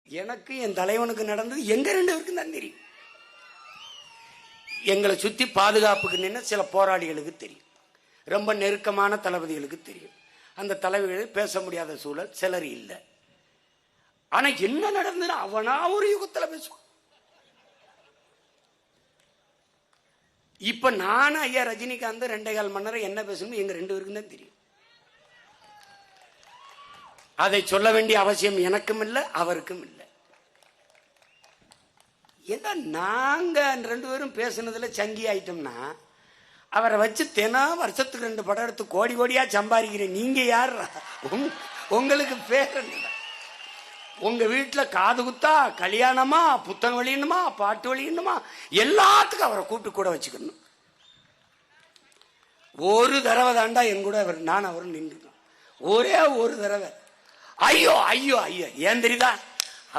எனக்கு என் தலைவனுக்கு நடந்தது எங்க 2 பேருக்கும் தான் தெரியும். எங்களை சுத்தி பாதுகாப்புக்கு நின்று சில போராளிகளுக்கு தெரியும், ரொம்ப நெருக்கமான தளபதிகளுக்கு தெரியும். அந்த தலைவர்கள் பேச முடியாத சூழல் சிலர் இல்லை. ஆனா என்ன நடந்ததுன்னா அவனா ஒரு யுகத்துல பேசுவான். இப்ப நானும் ஐயா ரஜினிகாந்த் 2.25 மணி நேரம் என்ன பேசணும் எங்க 2 பேருக்கும் தான் தெரியும். அதை சொல்ல வேண்டிய அவசியம் எனக்கும் இல்லை, அவருக்கும் இல்லை. ஏன்னா நாங்க 2 பேரும் பேசுனதுல சங்கி ஆயிட்டோம்னா அவரை வச்சு தினம் வருஷத்துக்கு 2 படம் எடுத்து கோடி கோடியா சம்பாதிக்கிறேன். நீங்க யார்? உங்களுக்கு பேர் என்ன? உங்க வீட்டுல காது குத்தா, கல்யாணமா, புத்தகம் வெளியணுமா, பாட்டு வெளியணுமா, எல்லாத்துக்கும் அவரை கூட்டு கூட வச்சுக்கணும். ஒரு தடவை தாண்டா என் கூட அவர் நான் அவரும் நின்றுக்கோம். ஒரே ஒரு தடவை. ஐயோ ஐயோ ஐயோ ஏன் தெரியுதா?